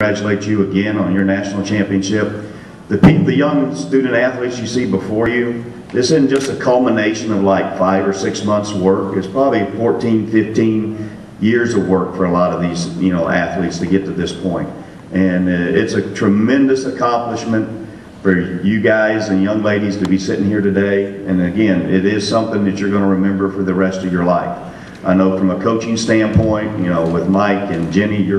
Congratulate you again on your national championship. The young student athletes you see before you, this isn't just a culmination of like 5 or 6 months work. It's probably 14, 15 years of work for a lot of these athletes to get to this point. And it's a tremendous accomplishment for you guys and young ladies to be sitting here today. And again, it is something that you're going to remember for the rest of your life. I know from a coaching standpoint, with Mike and Jenny,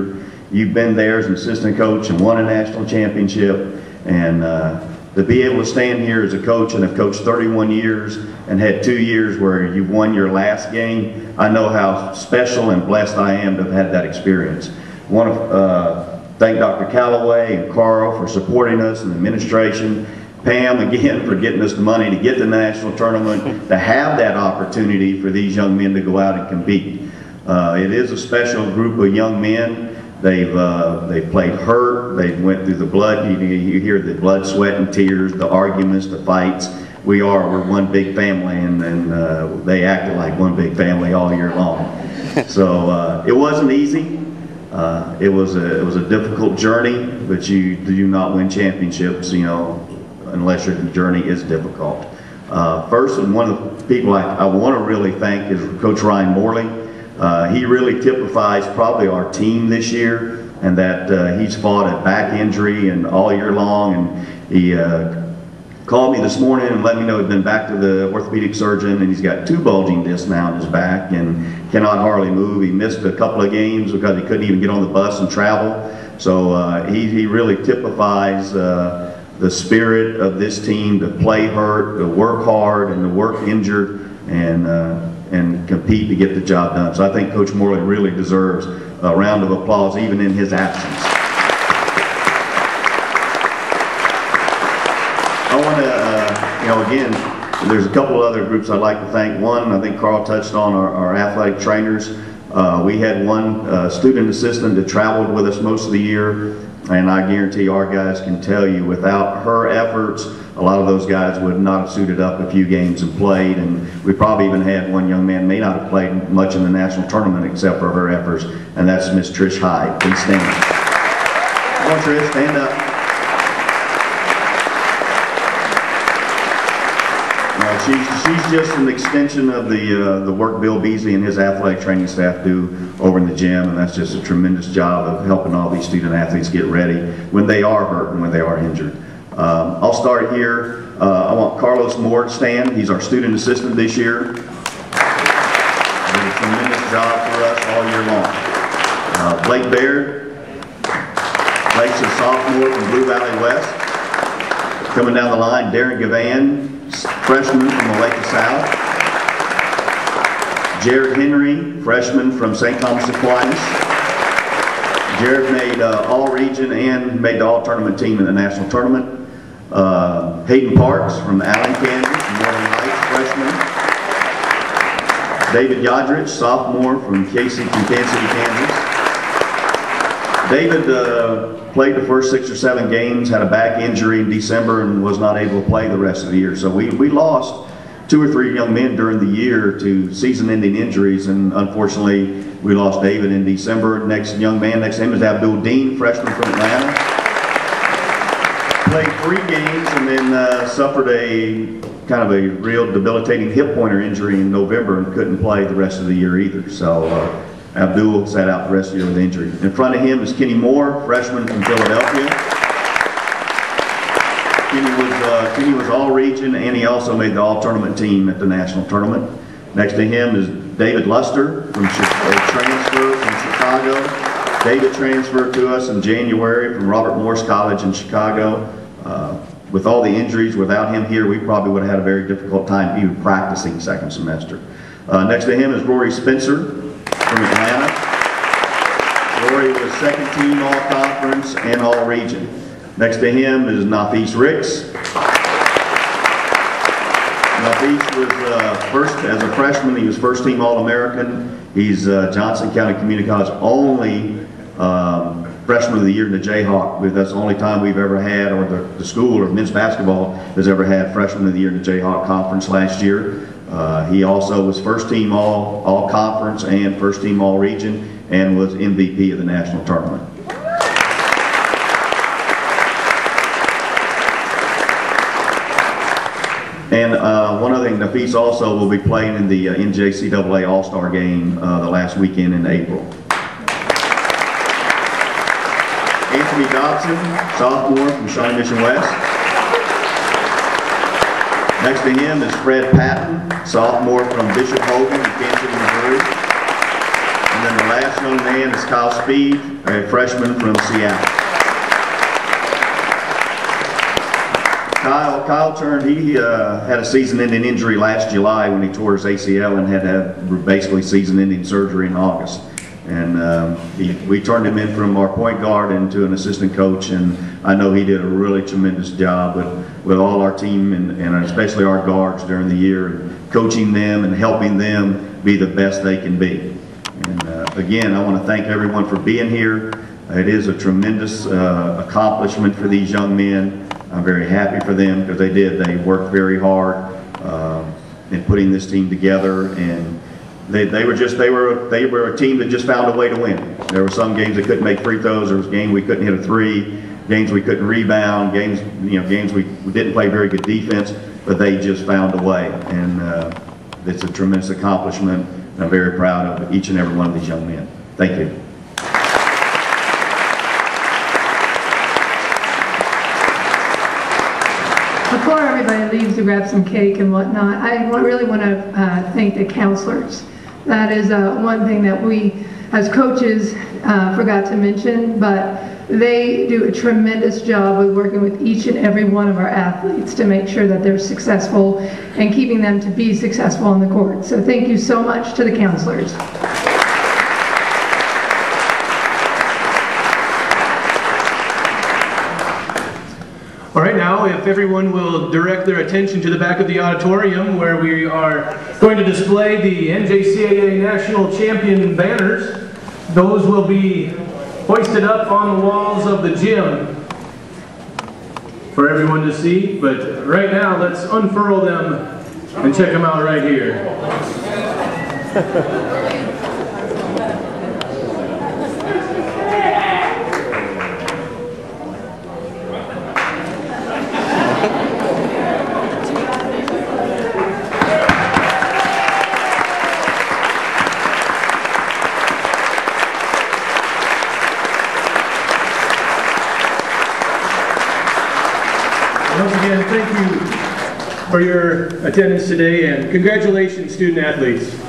you've been there as an assistant coach and won a national championship. And to be able to stand here as a coach and have coached 31 years and had 2 years where you've won your last game, I know how special and blessed I am to have had that experience. I want to thank Dr. Calloway and Carl for supporting us and the administration. Pam, again, for getting us the money to get to the national tournament, to have that opportunity for these young men to go out and compete. It is a special group of young men. They've played hurt. They went through the blood. You hear the blood, sweat, and tears, the arguments, the fights. We're one big family, and they acted like one big family all year long. So it wasn't easy. It was a difficult journey, but you do not win championships, unless your journey is difficult. First, and one of the people I want to really thank is Coach Ryan Morley. He really typifies probably our team this year, and that he's fought a back injury and all year long. And he called me this morning and let me know he'd been back to the orthopedic surgeon, and he's got 2 bulging discs now in his back and cannot hardly move. He missed a couple of games because he couldn't even get on the bus and travel. So he really typifies the spirit of this team to play hurt, to work hard, and to work injured, and compete to get the job done. So I think Coach Morley really deserves a round of applause even in his absence. I want to, again, there's a couple of other groups I'd like to thank. One, I think Carl touched on our athletic trainers. We had one student assistant that traveled with us most of the year, and I guarantee our guys can tell you, without her efforts, a lot of those guys would not have suited up a few games and played, and we probably even had one young man may not have played much in the national tournament except for her efforts, and that's Miss Trish Hyde. Please stand. Come on, Trish, stand up. She's just an extension of the work Bill Beasley and his athletic training staff do over in the gym, and that's just a tremendous job of helping all these student athletes get ready when they are hurt and when they are injured. I'll start here. I want Carlos Moore to stand. He's our student assistant this year. He did a tremendous job for us all year long. Blake Baird. Blake's a sophomore from Blue Valley West. Coming down the line, Darren Gavan, freshman from Olathe South. Jared Henry, freshman from St. Thomas Aquinas. Jared made all-region and made the all-tournament team in the national tournament. Hayden Parks from Allen, Kansas, Northern Heights, freshman. David Yodrich, sophomore from Kansas City, Kansas. David played the first 6 or 7 games, had a back injury in December, and was not able to play the rest of the year. So we lost 2 or 3 young men during the year to season-ending injuries, and unfortunately we lost David in December. Next young man next to him is Abdul Dean, freshman from Atlanta. Played 3 games and then suffered a kind of a real debilitating hip pointer injury in November and couldn't play the rest of the year either. So Abdul sat out the rest of the year with injury. In front of him is Kenny Moore, freshman from Philadelphia. Kenny was all-region, and he also made the all-tournament team at the national tournament. Next to him is David Luster, from transfer from Chicago. David transferred to us in January from Robert Morris College in Chicago. With all the injuries, without him here, we probably would have had a very difficult time even practicing second semester. Next to him is Rory Spencer from Atlanta. Rory was second team all-conference and all-region. Next to him is Nafis Ricks. Nafis was first, as a freshman, he was first team All-American. He's Johnson County Community College only freshman of the year in the Jayhawk. That's the only time we've ever had, or the school or men's basketball has ever had freshman of the year in the Jayhawk conference last year. He also was first team all conference and first team all region, and was MVP of the national tournament. And one other thing, Nafis also will be playing in the NJCAA All-Star game the last weekend in April. Anthony Dobson, sophomore from Shawnee Mission West. Next to him is Fred Patton, sophomore from Bishop Hogan in Kansas City, Missouri. And then the last young man is Kyle Speed, a freshman from Seattle. Kyle he had a season-ending injury last July when he tore his ACL and had to have basically season-ending surgery in August. And we turned him in from our point guard into an assistant coach, and I know he did a really tremendous job with all our team and especially our guards during the year, coaching them and helping them be the best they can be. And again, I want to thank everyone for being here. It is a tremendous accomplishment for these young men. I'm very happy for them because they worked very hard in putting this team together, and they were a team that just found a way to win. There were some games that couldn't make free throws. There was games we couldn't hit a three, games we couldn't rebound, games we didn't play very good defense, but they just found a way, and it's a tremendous accomplishment. I'm very proud of each and every one of these young men. Thank you. Before everybody leaves to grab some cake and whatnot, I really want to thank the counselors. That is one thing that we, as coaches, forgot to mention, but they do a tremendous job with working with each and every one of our athletes to make sure that they're successful and keeping them to be successful on the court. So thank you so much to the counselors. All right, now if everyone will direct their attention to the back of the auditorium where we are going to display the NJCAA National Champion banners. Those will be hoisted up on the walls of the gym for everyone to see, but right now let's unfurl them and check them out right here. Once again, thank you for your attendance today, and congratulations, student athletes.